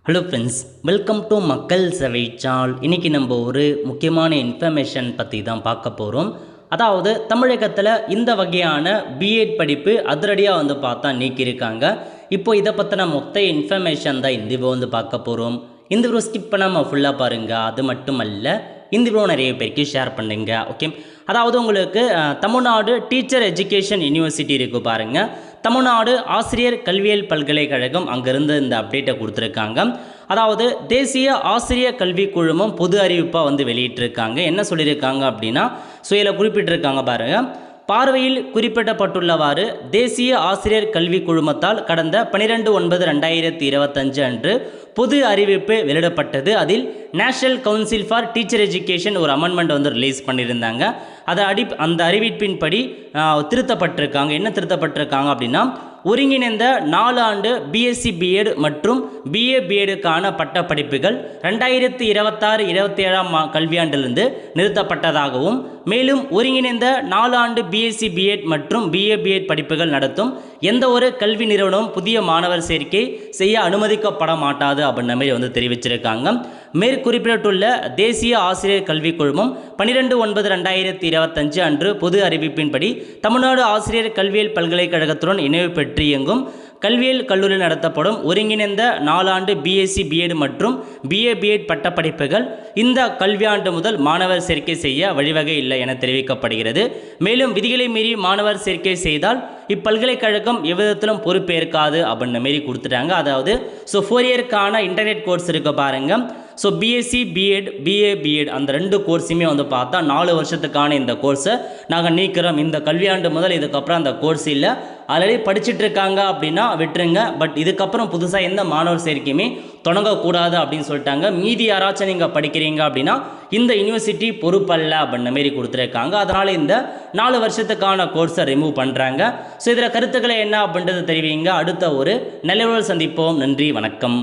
Hello friends, welcome to மக்கள் சேவை channel. இன்றைக்கி நம்ம ஒரு முக்கியமான இன்ஃபர்மேஷன் பற்றி தான் பார்க்க போகிறோம். அதாவது தமிழகத்தில் இந்த வகையான பிஎட் படிப்பு அதிரடியாக பார்த்தா நீக்கியிருக்காங்க. இப்போ இதை பற்றின மொத்த இன்ஃபர்மேஷன் தான் இந்த வீடியோ பார்க்க போகிறோம். இந்த வீடியோ ஸ்கிப் பண்ணாமல் ஃபுல்லாக பாருங்கள். அது மட்டும் அல்ல, இந்த வீடியோ நிறைய பேருக்கு ஷேர் பண்ணுங்க. ஓகே, அதாவது உங்களுக்கு தமிழ்நாடு டீச்சர் எஜுகேஷன் யூனிவர்சிட்டி இருக்குது பாருங்கள். தமிழ்நாடு ஆசிரியர் கல்வியியல் பல்கலைக்கழகம் அங்கேருந்து இந்த அப்டேட்டை கொடுத்துருக்காங்க. அதாவது தேசிய ஆசிரியர் கல்வி குழுமம் பொது அறிவிப்பாக வெளியிட்டிருக்காங்க. என்ன சொல்லியிருக்காங்க அப்படின்னா, இதில் குறிப்பிட்டிருக்காங்க பாருங்கள். பார்வையில் குறிப்பிடப்பட்டுள்ளவாறு தேசிய ஆசிரியர் கல்வி குழுமத்தால் கடந்த 12/9/2025 அன்று பொது அறிவிப்பு வெளியிடப்பட்டது. அதில் national council for teacher education ஒரு அமெண்ட்மெண்ட் ரிலீஸ் பண்ணியிருந்தாங்க. அந்த அறிவிப்பின்படி திருத்தப்பட்டிருக்காங்க. என்ன திருத்தப்பட்டிருக்காங்க அப்படின்னா, ஒருங்கிணைந்த 4 ஆண்டு பிஎஸ்சி பிஎட் மற்றும் பிஏ பிஎடுக்கான பட்டப்படிப்புகள் 2026-27 கல்வியாண்டிலிருந்து நிறுத்தப்பட்டதாகவும், மேலும் ஒருங்கிணைந்த 4 ஆண்டு பிஎஸ்சி பிஎட் மற்றும் பிஏ பிஎட் படிப்புகள் நடத்தும் எந்த ஒரு கல்வி நிறுவனமும் புதிய மாணவர் சேர்க்கை செய்ய அனுமதிக்கப்பட மாட்டாது அப்படின்ற மாதிரி தெரிவிச்சிருக்காங்க. மேற்குறிப்பிட்டுள்ள தேசிய ஆசிரியர் கல்வி குழுமம் 12/9/2025 அன்று பொது அறிவிப்பின்படி தமிழ்நாடு ஆசிரியர் கல்வியியல் பல்கலைக்கழகத்துடன் இணைவு பெற்று இயங்கும் கல்வியியல் கல்லூரியில் நடத்தப்படும் ஒருங்கிணைந்த 4 ஆண்டு பிஎஸ்சி பிஎட் மற்றும் பிஏ பிஎட் பட்டப்படிப்புகள் இந்த கல்வியாண்டு முதல் மாணவர் சேர்க்கை செய்ய வழிவகை இல்லை என தெரிவிக்கப்படுகிறது. மேலும் விதிகளை மீறி மாணவர் சேர்க்கை செய்தால் இப்பல்கலைக்கழகம் எவ்விதத்திலும் பொறுப்பேற்காது அப்படின்ற மாரி கொடுத்துட்டாங்க. அதாவது 4 இயர்க்கான இன்டர்நெட் கோர்ஸ் இருக்க பாருங்கள். பிஎஸ்சி பிஎட் பிஏ பிஎட் அந்த 2 கோர்ஸுமே பார்த்தா 4 வருஷத்துக்கான இந்த கோர்ஸை நாங்கள் நீக்கிறோம். இந்த கல்வியாண்டு முதல் இதுக்கப்புறம் அந்த கோர்ஸ் இல்லை. ஆல்ரெடி படிச்சுட்டு இருக்காங்க அப்படின்னா விட்டுருங்க. பட் இதுக்கப்புறம் புதுசாக எந்த மாணவர் சேர்க்கையுமே தொடங்கக்கூடாது அப்படின்னு சொல்லிட்டாங்க. மீதி யாராச்சும் நீங்கள் படிக்கிறீங்க அப்படின்னா இந்த யூனிவர்சிட்டி பொறுப்பல்ல அப்படின்ற மாரி கொடுத்துருக்காங்க. அதனால் இந்த 4 வருஷத்துக்கான கோர்ஸை ரிமூவ் பண்ணுறாங்க. இதில் கருத்துக்களை என்ன அப்படின்றத தெரிவிங்க. அடுத்த ஒரு நிலவரம் சந்திப்போம். நன்றி, வணக்கம்.